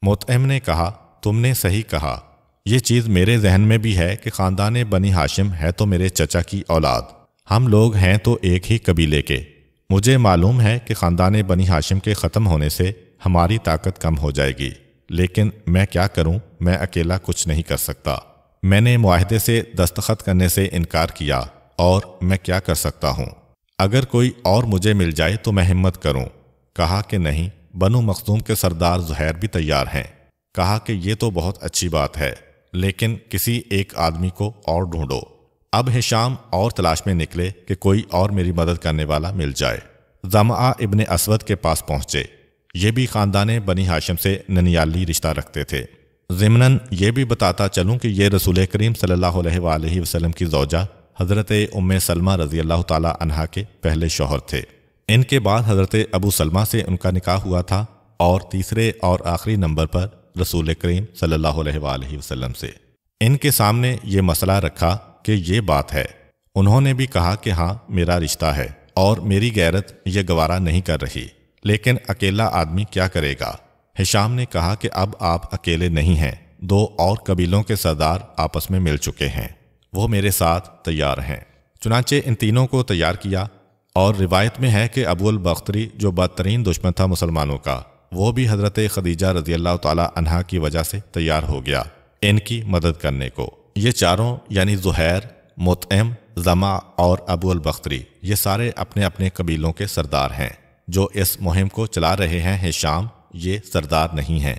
مطعم نے کہا، تم نے صحیح کہا، یہ چیز میرے ذہن میں بھی ہے کہ خاندان بنی ہاشم ہے تو میرے چچا کی اولاد، ہم لوگ ہیں تو ایک ہی قبیلے کے۔ مجھے معلوم ہے کہ خاندان بنی ہاشم کے ختم ہونے سے ہماری طاقت کم ہو جائے گی، لیکن میں کیا کروں؟ میں اکیلا کچھ نہیں کر سکتا۔ میں نے معاہدے سے دستخط کرنے سے انکار کیا، اور میں کیا کر سکتا ہوں؟ اگر کوئی اور مجھے مل جائے تو میں ہمت کروں۔ کہا کہ نہیں، بنو مخزوم کے سردار زہیر بھی تیار ہیں۔ کہا کہ یہ تو بہت اچھی بات ہے، لیکن کسی ایک آدمی کو اور ڈھونڈو۔ اب ہشام اور تلاش میں نکلے کہ کوئی اور میری مدد کرنے والا مل جائے۔ ضمعہ ابن اسود کے پاس پہنچے۔ یہ بھی خاندان بنی ہاشم سے ننیالی رشتہ رکھتے تھے۔ ضمناً یہ بھی بتاتا چلوں کہ یہ رسول کریم صلی اللہ علیہ وآلہ وسلم کی زوجہ حضرت ام سلمہ رضی اللہ تعالی عنہا کے پہلے شوہر تھے۔ ان کے بعد حضرت ابو سلمہ سے ان کا نکاح ہوا تھا، اور تیسرے اور آخری نمبر پر رسول کریم صلی اللہ علیہ وآلہ وسلم سے۔ ان کے سامنے یہ مسئلہ رکھا کہ یہ بات ہے۔ انہوں نے بھی کہا کہ ہاں میرا رشتہ ہے، اور میری غیرت یہ گوارا نہیں کر رہی، لیکن اکیلا آدمی کیا کرے گا؟ ہشام نے کہا کہ اب آپ اکیلے نہیں ہیں، 2 اور قبیلوں کے سردار آپس میں مل چکے ہیں، وہ میرے ساتھ تیار ہیں۔ چنانچہ ان تینوں کو تیار کیا، اور روایت میں ہے کہ ابو البختری جو بدترین دشمن تھا مسلمانوں کا، وہ بھی حضرت خدیجہ رضی اللہ تعالی عنہا کی وجہ سے تیار ہو گیا ان کی مدد کرنے کو۔ یہ چاروں یعنی زہیر، مطعم، ضمع اور ابو البختری، یہ سارے اپنے اپنے قبیلوں کے سردار ہیں جو اس مہم کو چلا رہے ہیں۔ ہشام یہ سردار نہیں ہیں۔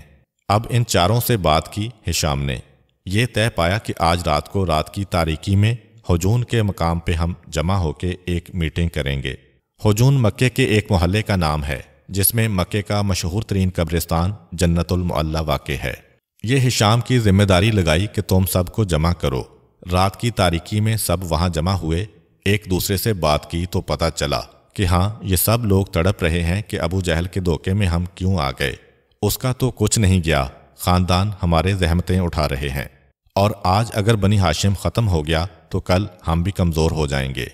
اب ان چاروں سے بات کی ہشام نے۔ یہ طے پایا کہ آج رات کو رات کی تاریکی میں حجون کے مقام پہ ہم جمع ہو کے ایک میٹنگ کریں گے۔ حجون مکے کے ایک محلے کا نام ہے جس میں مکے کا مشہور ترین قبرستان جنت المعلی واقع ہے۔ یہ ہشام کی ذمہ داری لگائی کہ تم سب کو جمع کرو۔ رات کی تاریکی میں سب وہاں جمع ہوئے، ایک دوسرے سے بات کی تو پتہ چلا کہ ہاں یہ سب لوگ تڑپ رہے ہیں کہ ابو جہل کے دھوکے میں ہم کیوں آ گئے۔ اس کا تو کچھ نہیں گیا، خاندان ہمارے زحمتیں اٹھا رہے ہیں، اور آج اگر بنی ہاشم ختم ہو گیا تو کل ہم بھی کمزور ہو جائیں گے۔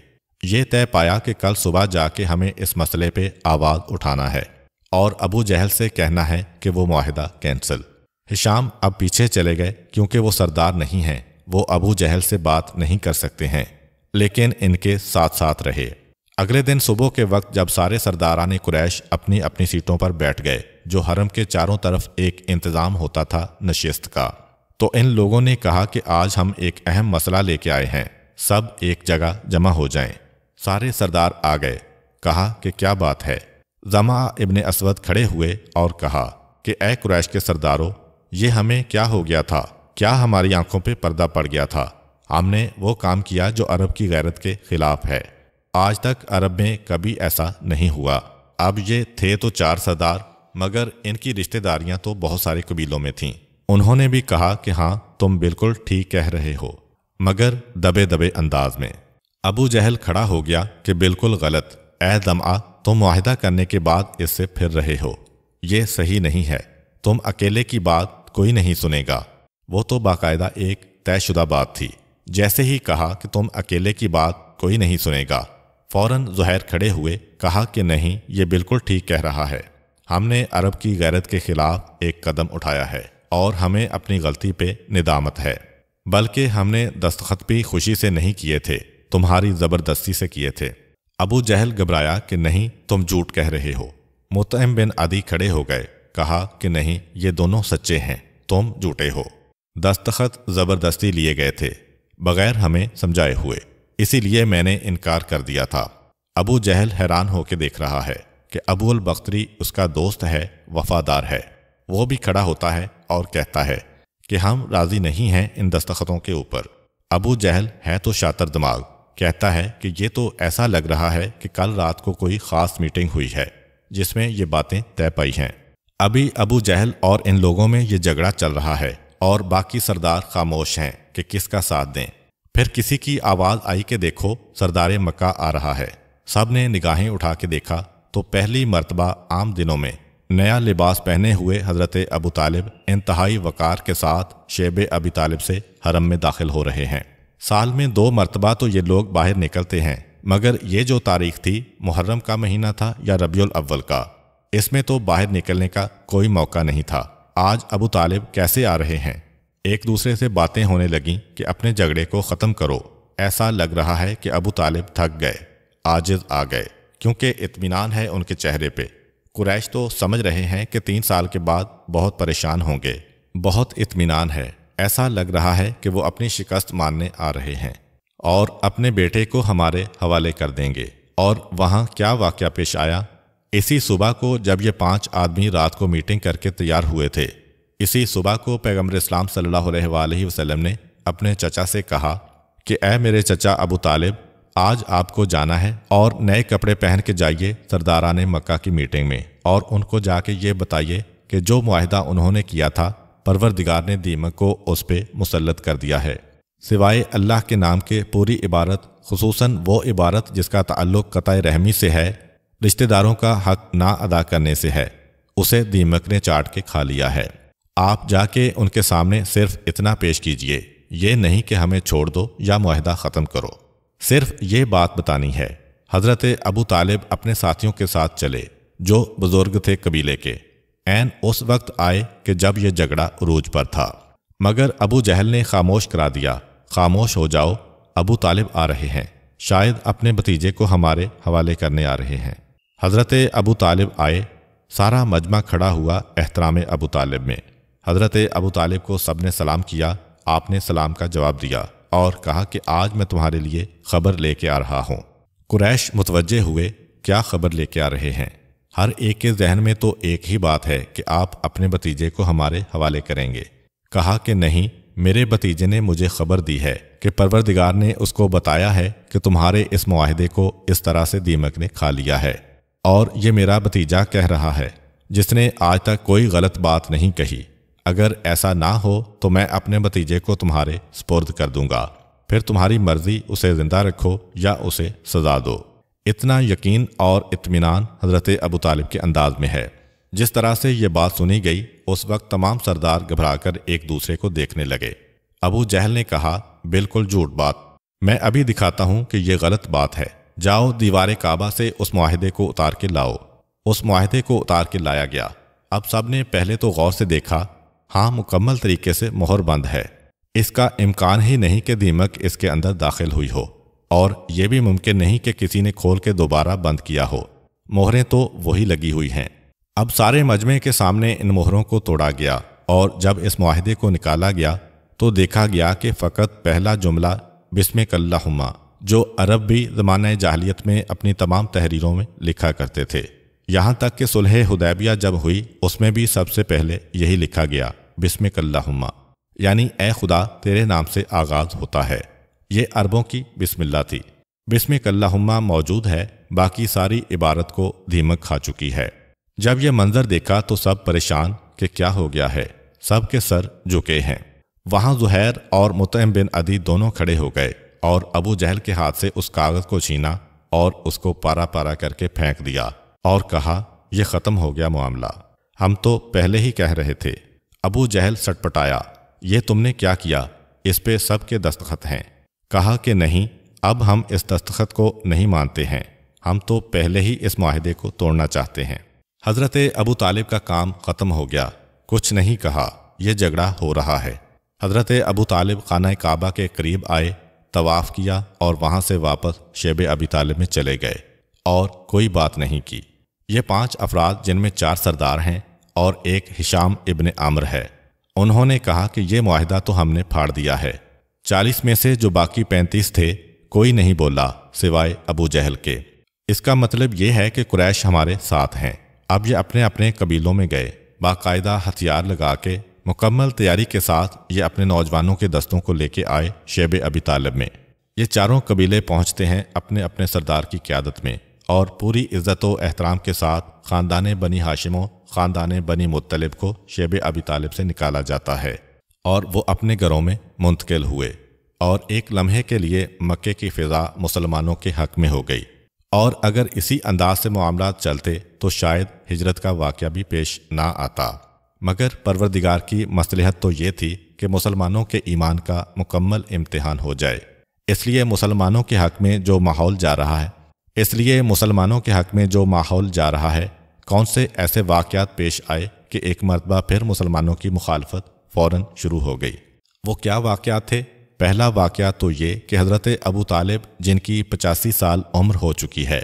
یہ طے پایا کہ کل صبح جا کے ہمیں اس مسئلے پہ آواز اٹھانا ہے، اور ابو جہل سے کہنا ہے کہ وہ معاہدہ کینسل۔ ہشام اب پیچھے چلے گئے کیونکہ وہ سردار نہیں ہیں، وہ ابو جہل سے بات نہیں کر سکتے ہیں، لیکن ان کے ساتھ ساتھ رہے۔ اگلے دن صبح کے وقت جب سارے سرداران قریش اپنی اپنی سیٹوں پر بیٹھ گئے، جو حرم کے چاروں طرف ایک انتظام ہوتا تھا نشست کا، تو ان لوگوں نے کہا کہ آج ہم ایک اہم مسئلہ لے کے آئے ہیں، سب ایک جگہ جمع ہو جائیں۔ سارے سردار آ گئے۔ کہا کہ کیا بات ہے؟ ضمعہ ابن اسود کھڑے ہوئے اور کہا کہ اے قریش کے سرداروں، یہ ہمیں کیا ہو گیا تھا؟ کیا ہماری آنکھوں پہ پردہ پڑ گیا تھا؟ ہم نے وہ کام کیا جو عرب کی غیرت کے خلاف ہے۔ آج تک عرب میں کبھی ایسا نہیں ہوا۔ اب یہ تھے تو 4 سردار، مگر ان کی رشتہ داریاں تو بہت سارے قبیلوں میں تھیں۔ انہوں نے بھی کہا کہ ہاں تم بالکل ٹھیک کہہ رہے ہو، مگر دبے دبے انداز میں۔ ابو جہل کھڑا ہو گیا کہ بالکل غلط، اے ضمعہ تم معاہدہ کرنے کے بعد اس سے پھر رہے ہو، یہ صحیح نہیں ہے، تم اکیلے کی بات کوئی نہیں سنے گا۔ وہ تو باقاعدہ ایک طے شدہ بات تھی۔ جیسے ہی کہا کہ تم اکیلے کی بات کوئی نہیں سنے گا، فوراً زہیر کھڑے ہوئے، کہا کہ نہیں، یہ بالکل ٹھیک کہہ رہا ہے، ہم نے عرب کی غیرت کے خلاف ایک قدم اٹھایا ہے، اور ہمیں اپنی غلطی پہ ندامت ہے، بلکہ ہم نے دستخط بھی خوشی سے نہیں کیے تھے، تمہاری زبردستی سے کیے تھے۔ ابو جہل گھبرایا کہ نہیں تم جھوٹ کہہ رہے ہو۔ مطعم بن عدی کھڑے ہو گئے، کہا کہ نہیں یہ دونوں سچے ہیں، تم جھوٹے ہو۔ دستخط زبردستی لیے گئے تھے، بغیر ہمیں سمجھائے ہوئے، اسی لیے میں نے انکار کر دیا تھا۔ ابو جہل حیران ہو کے دیکھ رہا ہے کہ ابو البختری اس کا دوست ہے، وفادار ہے۔ وہ بھی کھڑا ہوتا ہے اور کہتا ہے کہ ہم راضی نہیں ہیں ان دستخطوں کے اوپر۔ ابو جہل ہے تو شاطر دماغ، کہتا ہے کہ یہ تو ایسا لگ رہا ہے کہ کل رات کو کوئی خاص میٹنگ ہوئی ہے جس میں یہ باتیں طے پائی ہیں۔ ابھی ابو جہل اور ان لوگوں میں یہ جھگڑا چل رہا ہے اور باقی سردار خاموش ہیں کہ کس کا ساتھ دیں۔ پھر کسی کی آواز آئی کہ دیکھو سردار مکہ آ رہا ہے۔ سب نے نگاہیں اٹھا کے دیکھا تو پہلی مرتبہ عام دنوں میں نیا لباس پہنے ہوئے حضرت ابو طالب انتہائی وقار کے ساتھ شیب ابی طالب سے حرم میں داخل ہو رہے ہیں۔ سال میں 2 مرتبہ تو یہ لوگ باہر نکلتے ہیں، مگر یہ جو تاریخ تھی محرم کا مہینہ تھا یا ربیع الاول کا، اس میں تو باہر نکلنے کا کوئی موقع نہیں تھا۔ آج ابو طالب کیسے آ رہے ہیں؟ ایک دوسرے سے باتیں ہونے لگیں کہ اپنے جھگڑے کو ختم کرو۔ ایسا لگ رہا ہے کہ ابو طالب تھک گئے، عاجز آ گئے، کیونکہ اطمینان ہے ان کے چہرے پہ۔ قریش تو سمجھ رہے ہیں کہ 3 سال کے بعد بہت پریشان ہوں گے۔ بہت اطمینان ہے، ایسا لگ رہا ہے کہ وہ اپنی شکست ماننے آ رہے ہیں اور اپنے بیٹے کو ہمارے حوالے کر دیں گے۔ اور وہاں کیا واقعہ پیش آیا؟ اسی صبح کو جب یہ 5 آدمی رات کو میٹنگ کر کے تیار ہوئے تھے، اسی صبح کو پیغمبر اسلام صلی اللہ علیہ وآلہ وسلم نے اپنے چچا سے کہا کہ اے میرے چچا ابو طالب، آج آپ کو جانا ہے اور نئے کپڑے پہن کے جائیے سرداران مکہ کی میٹنگ میں، اور ان کو جا کے یہ بتائیے کہ جو معاہدہ انہوں نے کیا تھا پروردگار نے دیمک کو اس پہ مسلط کر دیا ہے۔ سوائے اللہ کے نام کے پوری عبارت، خصوصاً وہ عبارت جس کا تعلق قطع رحمی سے ہے، رشتہ داروں کا حق نہ ادا کرنے سے ہے، اسے دیمک نے چاٹ کے کھا لیا ہے۔ آپ جا کے ان کے سامنے صرف اتنا پیش کیجئے، یہ نہیں کہ ہمیں چھوڑ دو یا معاہدہ ختم کرو، صرف یہ بات بتانی ہے۔ حضرت ابو طالب اپنے ساتھیوں کے ساتھ چلے جو بزرگ تھے قبیلے کے، عین اس وقت آئے کہ جب یہ جھگڑا عروج پر تھا، مگر ابو جہل نے خاموش کرا دیا۔ خاموش ہو جاؤ، ابو طالب آ رہے ہیں، شاید اپنے بھتیجے کو ہمارے حوالے کرنے آ رہے ہیں۔ حضرت ابو طالب آئے، سارا مجمع کھڑا ہوا احترام ابو طالب میں۔ حضرت ابو طالب کو سب نے سلام کیا، آپ نے سلام کا جواب دیا اور کہا کہ آج میں تمہارے لیے خبر لے کے آ رہا ہوں۔ قریش متوجہ ہوئے، کیا خبر لے کے آ رہے ہیں؟ ہر ایک کے ذہن میں تو ایک ہی بات ہے کہ آپ اپنے بھتیجے کو ہمارے حوالے کریں گے۔ کہا کہ نہیں، میرے بھتیجے نے مجھے خبر دی ہے کہ پروردگار نے اس کو بتایا ہے کہ تمہارے اس معاہدے کو اس طرح سے دیمک نے کھا لیا ہے، اور یہ میرا بھتیجا کہہ رہا ہے جس نے آج تک کوئی غلط بات نہیں کہی۔ اگر ایسا نہ ہو تو میں اپنے بھتیجے کو تمہارے سپرد کر دوں گا، پھر تمہاری مرضی اسے زندہ رکھو یا اسے سزا دو۔ اتنا یقین اور اطمینان حضرت ابو طالب کے انداز میں ہے۔ جس طرح سے یہ بات سنی گئی، اس وقت تمام سردار گھبرا کر ایک دوسرے کو دیکھنے لگے۔ ابو جہل نے کہا، بالکل جھوٹ بات، میں ابھی دکھاتا ہوں کہ یہ غلط بات ہے۔ جاؤ دیوار کعبہ سے اس معاہدے کو اتار کے لاؤ۔ اس معاہدے کو اتار کے لایا گیا۔ اب سب نے پہلے تو غور سے دیکھا، ہاں مکمل طریقے سے مہر بند ہے، اس کا امکان ہی نہیں کہ دیمک اس کے اندر داخل ہوئی ہو، اور یہ بھی ممکن نہیں کہ کسی نے کھول کے دوبارہ بند کیا ہو، مہریں تو وہی لگی ہوئی ہیں۔ اب سارے مجمع کے سامنے ان مہروں کو توڑا گیا، اور جب اس معاہدے کو نکالا گیا تو دیکھا گیا کہ فقط پہلا جملہ بسمک اللہم، جو عرب بھی زمانہ جاہلیت میں اپنی تمام تحریروں میں لکھا کرتے تھے، یہاں تک کہ صلح حدیبیہ جب ہوئی اس میں بھی سب سے پہلے یہی لکھا گیا، بسمک اللہم، یعنی اے خدا تیرے نام سے آغاز ہوتا ہے۔ یہ عربوں کی بسم اللہ تھی۔ بسمک اللہم موجود ہے، باقی ساری عبارت کو دیمک کھا چکی ہے۔ جب یہ منظر دیکھا تو سب پریشان کہ کیا ہو گیا ہے، سب کے سر جھکے ہیں۔ وہاں زہیر اور مطعم بن عدی دونوں کھڑے ہو گئے اور ابو جہل کے ہاتھ سے اس کاغذ کو چھینا اور اس کو پارا پارا کر کے پھینک دیا اور کہا، یہ ختم ہو گیا معاملہ، ہم تو پہلے ہی کہہ رہے تھے۔ ابو جہل سٹ پٹایا، یہ تم نے کیا کیا؟ اس پہ سب کے دستخط ہیں۔ کہا کہ نہیں، اب ہم اس دستخط کو نہیں مانتے ہیں، ہم تو پہلے ہی اس معاہدے کو توڑنا چاہتے ہیں۔ حضرت ابو طالب کا کام ختم ہو گیا، کچھ نہیں کہا، یہ جھگڑا ہو رہا ہے۔ حضرت ابو طالب خانہ کعبہ کے قریب آئے، طواف کیا اور وہاں سے واپس شیب ابی طالب میں چلے گئے۔ اور کوئی بات نہیں کی۔ یہ 5 افراد جن میں 4 سردار ہیں اور ایک ہشام ابن عامر ہے، انہوں نے کہا کہ یہ معاہدہ تو ہم نے پھاڑ دیا ہے۔ 40 میں سے جو باقی 35 تھے کوئی نہیں بولا سوائے ابو جہل کے۔ اس کا مطلب یہ ہے کہ قریش ہمارے ساتھ ہیں۔ اب یہ اپنے اپنے قبیلوں میں گئے، باقاعدہ ہتھیار لگا کے مکمل تیاری کے ساتھ یہ اپنے نوجوانوں کے دستوں کو لے کے آئے شیب ابی طالب میں۔ یہ چاروں قبیلے پہنچتے ہیں اپنے اپنے سردار کی قیادت میں، اور پوری عزت و احترام کے ساتھ خاندان بنی ہاشم و خاندان بنی مطلب کو شیب ابی طالب سے نکالا جاتا ہے، اور وہ اپنے گھروں میں منتقل ہوئے، اور ایک لمحے کے لیے مکے کی فضا مسلمانوں کے حق میں ہو گئی۔ اور اگر اسی انداز سے معاملات چلتے تو شاید ہجرت کا واقعہ بھی پیش نہ آتا، مگر پروردگار کی مصلحت تو یہ تھی کہ مسلمانوں کے ایمان کا مکمل امتحان ہو جائے۔ اس لیے مسلمانوں کے حق میں جو ماحول جا رہا ہے کون سے ایسے واقعات پیش آئے کہ ایک مرتبہ پھر مسلمانوں کی مخالفت فوراً شروع ہو گئی۔ وہ کیا واقعات تھے؟ پہلا واقعہ تو یہ کہ حضرت ابو طالب جن کی 85 سال عمر ہو چکی ہے،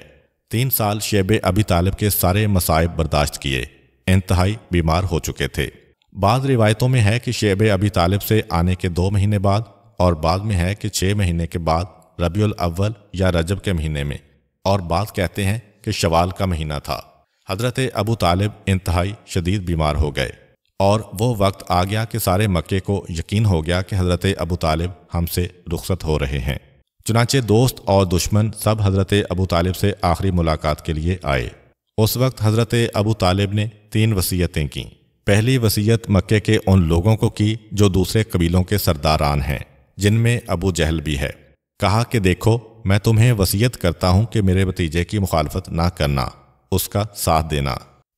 3 سال شیب ابی طالب کے سارے مصائب برداشت کیے، انتہائی بیمار ہو چکے تھے۔ بعض روایتوں میں ہے کہ شیب ابی طالب سے آنے کے 2 مہینے بعد، اور بعض میں ہے کہ 6 مہینے کے بعد ربیع الاول یا رجب کے مہینے میں، اور بعض کہتے ہیں کہ شوال کا مہینہ تھا۔ حضرت ابو طالب انتہائی شدید بیمار ہو گئے، اور وہ وقت آ گیا کہ سارے مکے کو یقین ہو گیا کہ حضرت ابو طالب ہم سے رخصت ہو رہے ہیں۔ چنانچہ دوست اور دشمن سب حضرت ابو طالب سے آخری ملاقات کے لیے آئے۔ اس وقت حضرت ابو طالب نے 3 وصیتیں کیں۔ پہلی وصیت مکے کے ان لوگوں کو کی جو دوسرے قبیلوں کے سرداران ہیں، جن میں ابو جہل بھی ہے۔ کہا کہ دیکھو، میں تمہیں وصیت کرتا ہوں کہ میرے بھتیجے کی مخالفت نہ کرنا، اس کا ساتھ دینا،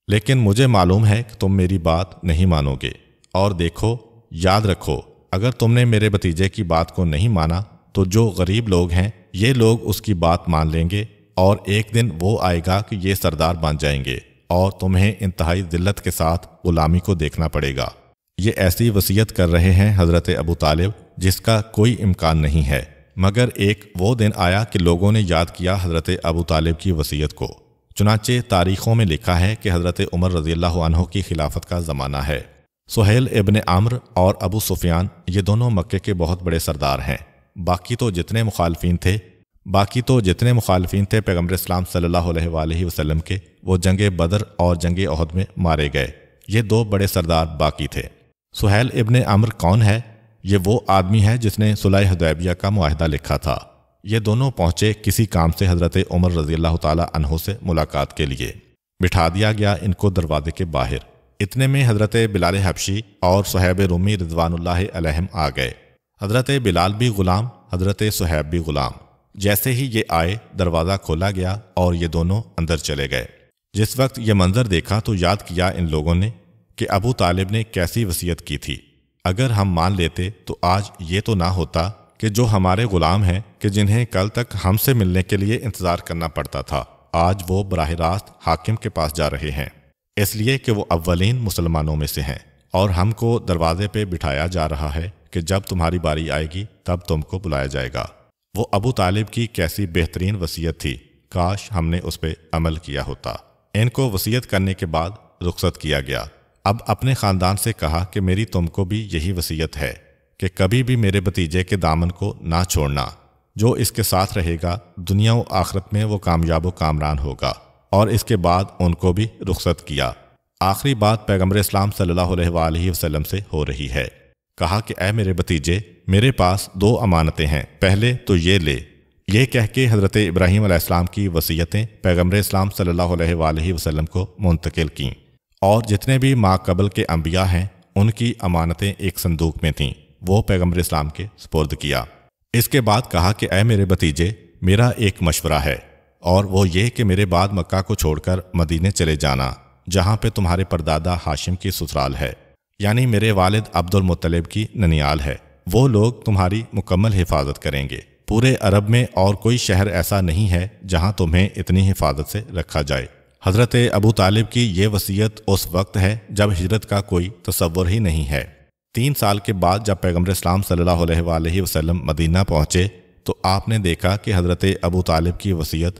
لیکن مجھے معلوم ہے کہ تم میری بات نہیں مانو گے، اور دیکھو، یاد رکھو، اگر تم نے میرے بھتیجے کی بات کو نہیں مانا تو جو غریب لوگ ہیں یہ لوگ اس کی بات مان لیں گے، اور ایک دن وہ آئے گا کہ یہ سردار بن جائیں گے، اور تمہیں انتہائی ذلت کے ساتھ غلامی کو دیکھنا پڑے گا۔ یہ ایسی وصیت کر رہے ہیں حضرت ابو طالب جس کا کوئی امکان نہیں ہے، مگر ایک وہ دن آیا کہ لوگوں نے یاد کیا حضرت ابو طالب کی وصیت کو۔ چنانچہ تاریخوں میں لکھا ہے کہ حضرت عمر رضی اللہ عنہ کی خلافت کا زمانہ ہے۔ سہیل ابن عمرو اور ابو سفیان یہ دونوں مکے کے بہت بڑے سردار ہیں۔ باقی تو جتنے مخالفین تھے پیغمبر اسلام صلی اللہ علیہ وآلہ وسلم کے، وہ جنگ بدر اور جنگ احد میں مارے گئے۔ یہ 2 بڑے سردار باقی تھے۔ سہیل ابن عمرو کون ہے؟ یہ وہ آدمی ہے جس نے صلح حدیبیہ کا معاہدہ لکھا تھا۔ یہ دونوں پہنچے کسی کام سے حضرت عمر رضی اللہ تعالی عنہ سے ملاقات کے لیے۔ بٹھا دیا گیا ان کو دروازے کے باہر۔ اتنے میں حضرت بلال حبشی اور صہیب رومی رضوان اللہ علیہم آ گئے۔ حضرت بلال بھی غلام، حضرت صہیب بھی غلام۔ جیسے ہی یہ آئے دروازہ کھولا گیا اور یہ دونوں اندر چلے گئے۔ جس وقت یہ منظر دیکھا تو یاد کیا ان لوگوں نے کہ ابو طالب نے کیسی وصیت کی تھی۔ اگر ہم مان لیتے تو آج یہ تو نہ ہوتا کہ جو ہمارے غلام ہیں کہ جنہیں کل تک ہم سے ملنے کے لیے انتظار کرنا پڑتا تھا، آج وہ براہ راست حاکم کے پاس جا رہے ہیں، اس لیے کہ وہ اولین مسلمانوں میں سے ہیں، اور ہم کو دروازے پہ بٹھایا جا رہا ہے کہ جب تمہاری باری آئے گی تب تم کو بلایا جائے گا۔ وہ ابو طالب کی کیسی بہترین وصیت تھی، کاش ہم نے اس پہ عمل کیا ہوتا۔ ان کو وصیت کرنے کے بعد رخصت کیا گیا۔ اب اپنے خاندان سے کہا کہ میری تم کو بھی یہی وصیت ہے کہ کبھی بھی میرے بھتیجے کے دامن کو نہ چھوڑنا، جو اس کے ساتھ رہے گا دنیا و آخرت میں وہ کامیاب و کامران ہوگا۔ اور اس کے بعد ان کو بھی رخصت کیا۔ آخری بات پیغمبر اسلام صلی اللہ علیہ وآلہ وسلم سے ہو رہی ہے۔ کہا کہ اے میرے بھتیجے، میرے پاس 2 امانتیں ہیں، پہلے تو یہ لے۔ یہ کہہ کے حضرت ابراہیم علیہ السلام کی وصیتیں پیغمبر اسلام صلی اللہ علیہ وآلہ وسلم کو منتقل کیں، اور جتنے بھی ما قبل کے انبیاء ہیں ان کی امانتیں ایک صندوق میں تھیں، وہ پیغمبر اسلام کے سپرد کیا۔ اس کے بعد کہا کہ اے میرے بھتیجے، میرا ایک مشورہ ہے، اور وہ یہ کہ میرے بعد مکہ کو چھوڑ کر مدینے چلے جانا، جہاں پہ تمہارے پردادا ہاشم کی سسرال ہے، یعنی میرے والد عبد المطلب کی ننیال ہے۔ وہ لوگ تمہاری مکمل حفاظت کریں گے۔ پورے عرب میں اور کوئی شہر ایسا نہیں ہے جہاں تمہیں اتنی حفاظت سے رکھا جائے۔ حضرت ابو طالب کی یہ وصیت اس وقت ہے جب ہجرت کا کوئی تصور ہی نہیں ہے۔ 3 سال کے بعد جب پیغمبر اسلام صلی اللہ علیہ وآلہ وسلم مدینہ پہنچے تو آپ نے دیکھا کہ حضرت ابو طالب کی وصیت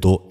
2